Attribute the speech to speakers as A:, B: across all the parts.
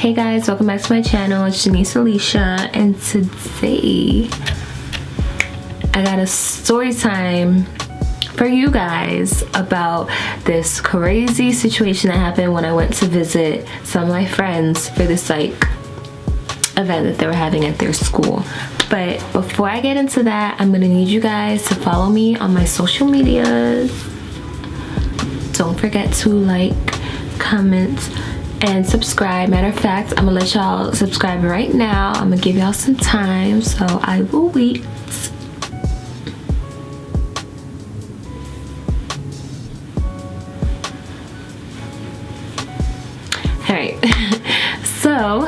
A: Hey guys, welcome back to my channel. It's Aleeysha, and today I got a story time for you guys about this crazy situation that happened when I went to visit some of my friends for this event that they were having at their school. But before I get into that, I'm gonna need you guys to follow me on my social medias. Don't forget to like, comment, and subscribe. Matter of fact, I'm gonna let y'all subscribe right now. I'm gonna give y'all some time, so I will wait. Alright, so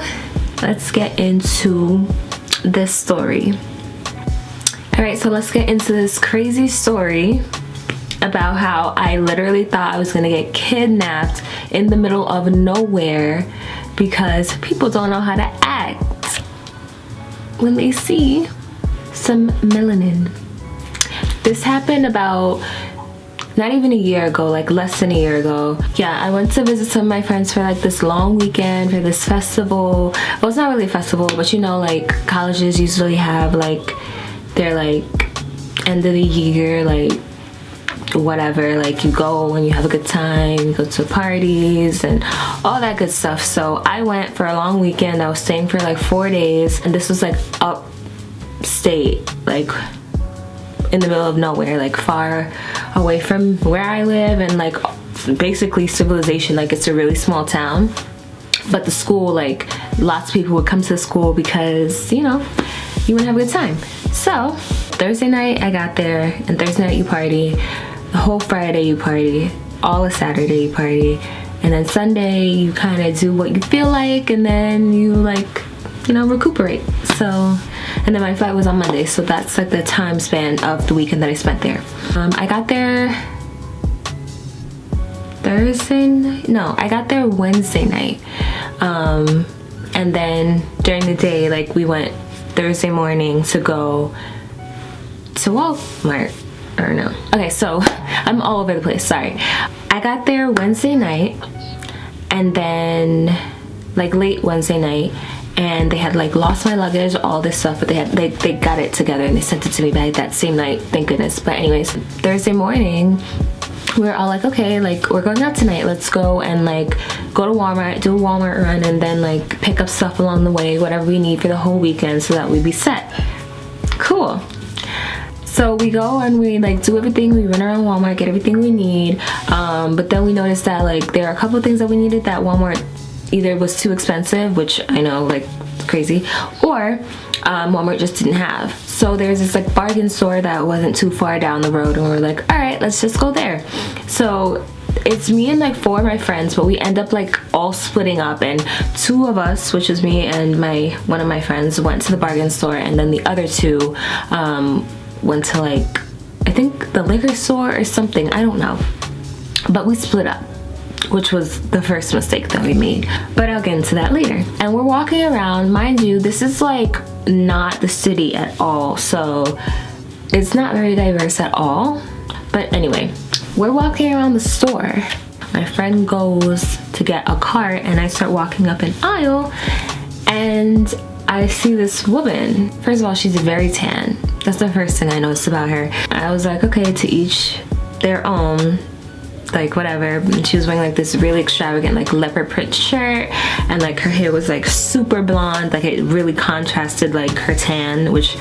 A: let's get into this story. Alright, so let's get into this crazy story about how I literally thought I was gonna get kidnapped in the middle of nowhere because people don't know how to act when they see some melanin. This happened about not even a year ago, like less than a year ago. Yeah, I went to visit some of my friends for like this long weekend for this festival. Well, it's not really a festival, but you know, like colleges usually have like their like end of the year, like whatever, like you go and you have a good time, you go to parties and all that good stuff. So I went for a long weekend. I was staying for like 4 days, and this was like upstate, like in the middle of nowhere, like far away from where I live, and like basically civilization. Like it's a really small town, but the school, like lots of people would come to the school because, you know, you would have a good time. So Thursday night I got there, and Thursday night you party, the whole Friday you party, all of Saturday you party, and then Sunday you kind of do what you feel like, and then you like, you know, recuperate. So, and then my flight was on Monday, so that's like the time span of the weekend that I spent there. I got there Thursday night? No, I got there Wednesday night. And then during the day, like we went Thursday morning to go to Walmart. Or no. Okay, so I'm all over the place, sorry. I got there Wednesday night, and then like late Wednesday night, and they had like lost my luggage, all this stuff, but they got it together and they sent it to me back that same night, thank goodness. But anyways, Thursday morning we were all like, okay, like we're going out tonight, let's go and like go to Walmart, do a Walmart run, and then like pick up stuff along the way, whatever we need for the whole weekend so that we'd be set. Cool. So we go and we like do everything, we run around Walmart, get everything we need, but then we noticed that like there are a couple of things that we needed that Walmart either was too expensive, which I know, like crazy, or Walmart just didn't have. So there's this like bargain store that wasn't too far down the road, and we're like, all right, let's just go there. So it's me and like 4 of my friends, but we end up like all splitting up, and 2 of us, which is me and one of my friends, went to the bargain store, and then the other 2 went to like, I think the liquor store or something, I don't know, but we split up, which was the first mistake that we made, but I'll get into that later. And we're walking around, mind you, this is like not the city at all, so it's not very diverse at all. But anyway, we're walking around the store, my friend goes to get a cart, and I start walking up an aisle, and I see this woman. First of all, she's very tan. That's the first thing I noticed about her. I was like, okay, to each their own, like whatever. And she was wearing like this really extravagant like leopard print shirt, and like her hair was like super blonde, like it really contrasted like her tan, which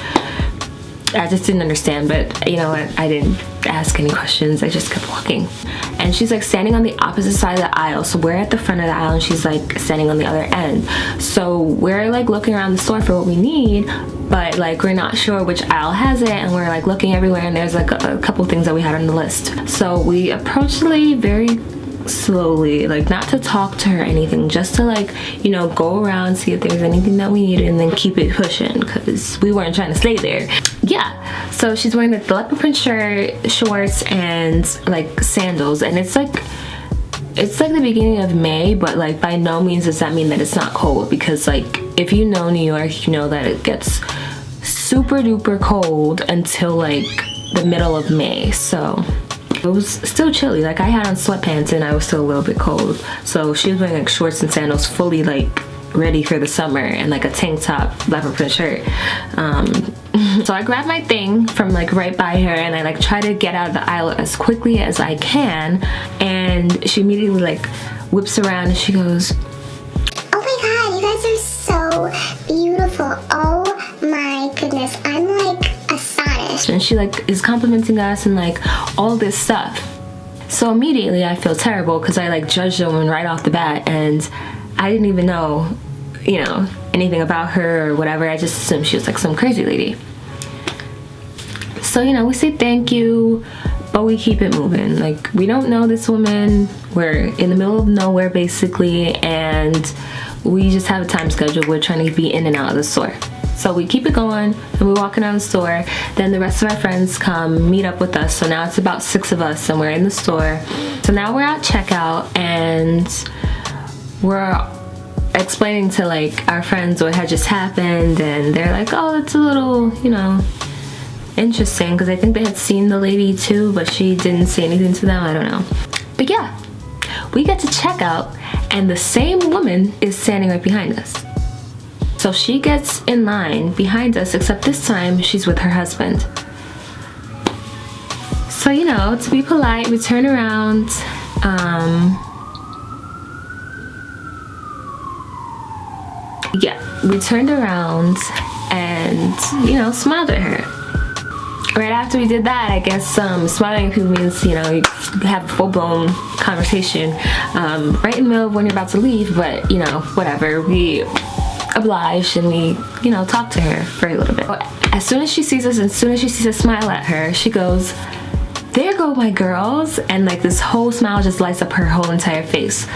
A: I just didn't understand. But you know what, I didn't ask any questions, I just kept walking. And she's like standing on the opposite side of the aisle, so we're at the front of the aisle and she's like standing on the other end. So we're like looking around the store for what we need, but like we're not sure which aisle has it, and we're like looking everywhere, and there's like a couple things that we had on the list. So we approached the lady very slowly, like not to talk to her or anything, just to like, you know, go around, see if there's anything that we needed, and then keep it pushing, because we weren't trying to stay there. Yeah, so she's wearing the leopard print shirt, shorts, and like sandals, and it's like the beginning of May, but like by no means does that mean that it's not cold, because like if you know New York, you know that it gets super duper cold until like the middle of May. So it was still chilly. Like, I had on sweatpants and I was still a little bit cold. So she was wearing like shorts and sandals, fully like ready for the summer and like a tank top, leopard print shirt. So I grabbed my thing from like right by her and I like try to get out of the aisle as quickly as I can, and she immediately like whips around and she goes,
B: "Oh my god, you guys are so beautiful. Oh my goodness, I'm like astonished."
A: And she like is complimenting us and like all this stuff. So immediately I feel terrible because I like judged the woman right off the bat, and I didn't even know, you know, anything about her or whatever. I just assumed she was like some crazy lady. So, you know, we say thank you, but we keep it moving. Like, we don't know this woman. We're in the middle of nowhere basically, and we just have a time schedule. We're trying to be in and out of the store. So we keep it going and we're walking down the store. Then the rest of our friends come meet up with us. So now it's about 6 of us and we're in the store. So now we're at checkout and we're explaining to like our friends what had just happened, and they're like, "Oh, it's a little, you know, interesting," because I think they had seen the lady too, but she didn't say anything to them. I don't know. But yeah, we get to checkout and the same woman is standing right behind us. So she gets in line behind us, except this time she's with her husband. So, you know, to be polite, we turn around. Yeah, we turned around and, you know, smiled at her. Right after we did that, I guess smiling at people means, you know, you have a full-blown conversation right in the middle of when you're about to leave, but, you know, whatever. We obliged and we, you know, talked to her for a little bit. As soon as she sees us, as soon as she sees us smile at her, she goes, "There go my girls," and like this whole smile just lights up her whole entire face.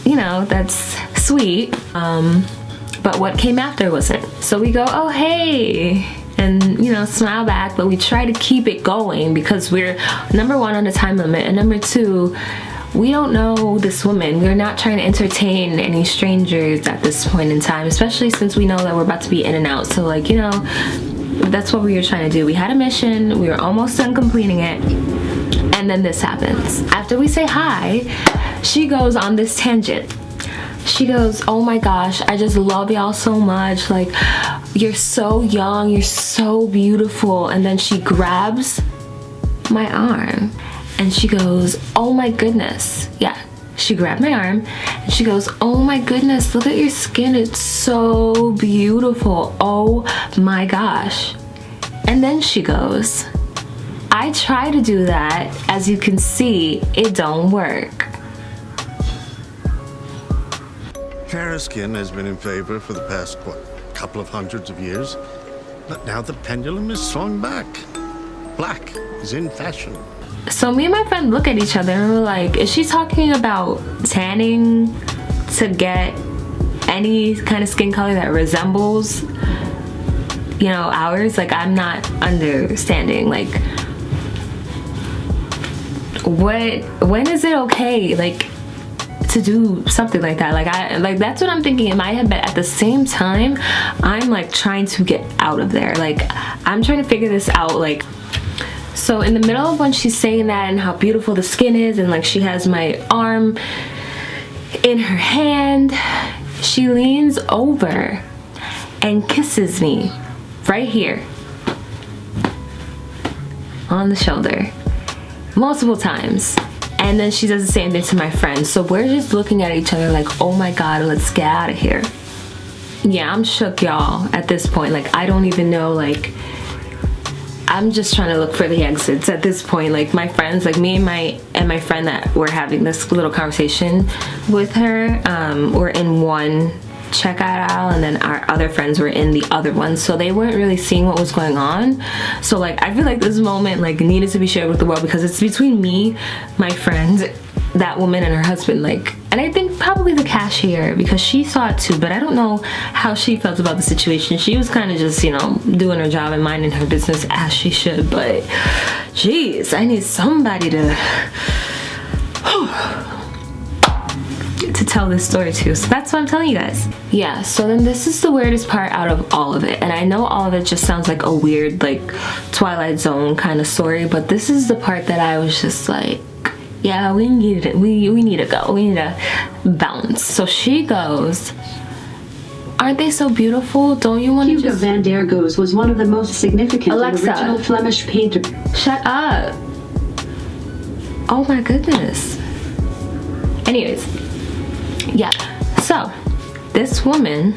A: You know, that's sweet, but what came after wasn't. So we go, "Oh, hey," and, you know, smile back, but we try to keep it going because we're, number one, on a time limit, and number two, we don't know this woman. We're not trying to entertain any strangers at this point in time, especially since we know that we're about to be in and out. So like, you know, that's what we were trying to do. We had a mission, we were almost done completing it, and then this happens. After we say hi, she goes on this tangent. She goes, "Oh my gosh, I just love y'all so much. Like, you're so young, you're so beautiful." And then she grabs my arm and she goes, "Oh my goodness." Yeah, she grabbed my arm and she goes, "Oh my goodness, look at your skin. It's so beautiful. Oh my gosh." And then she goes, "I try to do that. As you can see, it don't work."
C: Fair skin has been in favor for the past, what, couple of hundreds of years? But now the pendulum is swung back. Black is in fashion.
A: So me and my friend look at each other and we're like, is she talking about tanning to get any kind of skin color that resembles, you know, ours? Like, I'm not understanding. Like, when is it okay, like, to do something like that? Like that's what I'm thinking in my head, but at the same time I'm like trying to get out of there. Like, I'm trying to figure this out. Like, so in the middle of when she's saying that and how beautiful the skin is, and like she has my arm in her hand, she leans over and kisses me right here on the shoulder multiple times. And then she does the same thing to my friend. So we're just looking at each other like, oh my god, let's get out of here. Yeah, I'm shook, y'all, at this point. Like, I don't even know, like, I'm just trying to look for the exits at this point. Like, my friends, like me and my friend that were having this little conversation with her, were in one checkout aisle, and then our other friends were in the other one, so they weren't really seeing what was going on. So like, I feel like this moment like needed to be shared with the world because it's between me, my friend, that woman, and her husband. Like, and I think probably the cashier, because she saw it too, but I don't know how she felt about the situation. She was kind of just, you know, doing her job and minding her business as she should, but jeez, I need somebody to tell this story to. So that's what I'm telling you guys. Yeah, so then this is the weirdest part out of all of it, and I know all of it just sounds like a weird, like, Twilight Zone kind of story, but this is the part that I was just like, yeah, we need to go. We need to bounce. So she goes, aren't they so beautiful? Don't you want to
D: Hugo
A: just...
D: van der Goes was one of the most significant
A: Alexa.
D: original Flemish painters.
A: Shut up. Oh my goodness. Anyways, yeah. So, this woman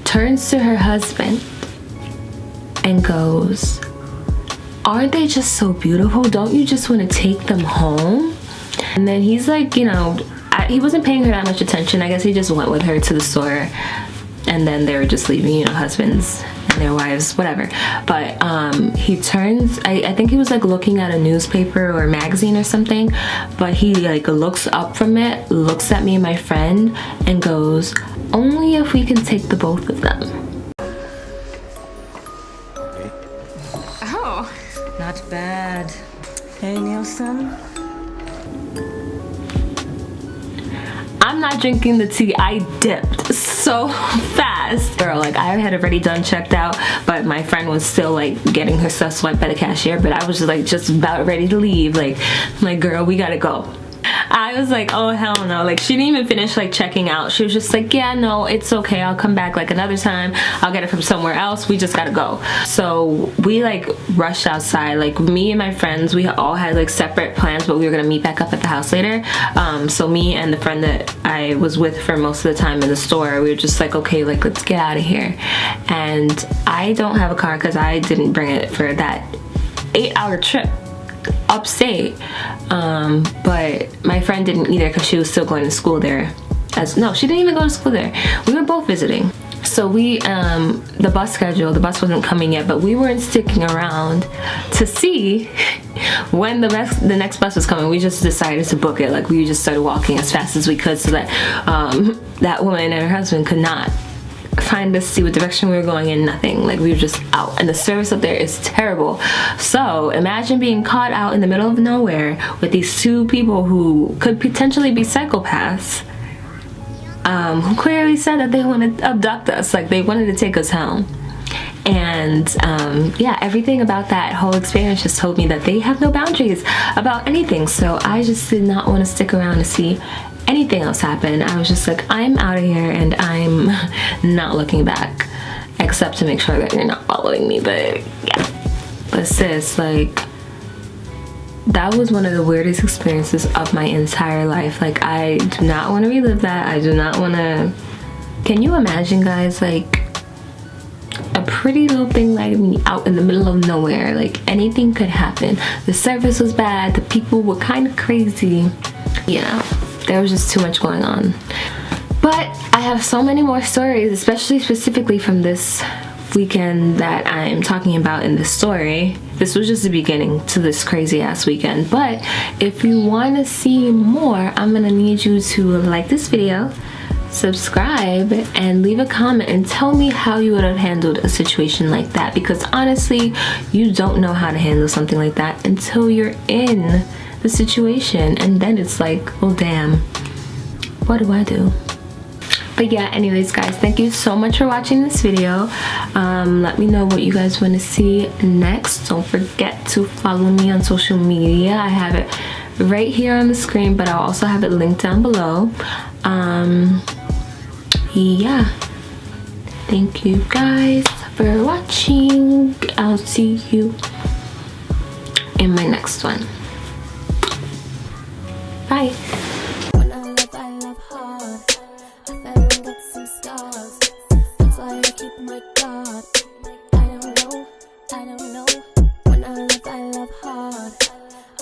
A: turns to her husband and goes, aren't they just so beautiful? Don't you just want to take them home? And then he's like, you know, he wasn't paying her that much attention. I guess he just went with her to the store, and then they were just leaving, you know, husbands and their wives, whatever. But he turns, I think he was like looking at a newspaper or a magazine or something, but he like looks up from it, looks at me and my friend, and goes, only if we can take the both of them.
E: Oh, not bad. Hey, Nielsen?
A: I'm not drinking the tea. I dipped so fast. Girl, like I had already done checked out, but my friend was still like getting her stuff swiped by the cashier, but I was just like just about ready to leave. Like, I'm like, girl, we gotta go. I was like, oh hell no. Like she didn't even finish like checking out. She was just like, yeah, no, it's okay, I'll come back like another time. I'll get it from somewhere else. We just gotta go. So we like rushed outside. Like me and my friends, we all had like separate plans, but we were gonna meet back up at the house later. So me and the friend that I was with for most of the time in the store, we were just like, okay, like let's get out of here. And I don't have a car because I didn't bring it for that 8-hour trip upstate, but my friend didn't either because she was still going to school there. No, she didn't even go to school there. We were both visiting. So we, the bus wasn't coming yet, but we weren't sticking around to see when the next bus was coming. We just decided to book it. Like we just started walking as fast as we could so that that woman and her husband could not find us, see what direction we were going in, nothing. Like we were just out, and the service up there is terrible. So imagine being caught out in the middle of nowhere with these two people who could potentially be psychopaths, who clearly said that they wanted to abduct us, like they wanted to take us home. And yeah, everything about that whole experience just told me that they have no boundaries about anything. So I just did not want to stick around to see anything else happen. I was just like, I'm out of here and I'm not looking back, except to make sure that you're not following me. But yeah, but sis, like that was one of the weirdest experiences of my entire life. Like I do not want to relive that. I do not want to. Can you imagine, guys, like a pretty little thing like me out in the middle of nowhere? Like anything could happen. The service was bad, the people were kind of crazy, you know. There was just too much going on. But I have so many more stories, especially specifically from this weekend that I'm talking about in this story. This was just the beginning to this crazy ass weekend. But if you want to see more, I'm gonna need you to like this video, subscribe, and leave a comment and tell me how you would have handled a situation like that, because honestly, you don't know how to handle something like that until you're in the situation, and then it's like, well damn, what do I do? But yeah, anyways guys, thank you so much for watching this video. Let me know what you guys want to see next. Don't forget to follow me on social media. I have it right here on the screen, but I'll also have it linked down below. Yeah, thank you guys for watching. I'll see you in my next one. Bye.
F: When I love hard. I fell and got some scars. That's why I keep my guard. I don't know.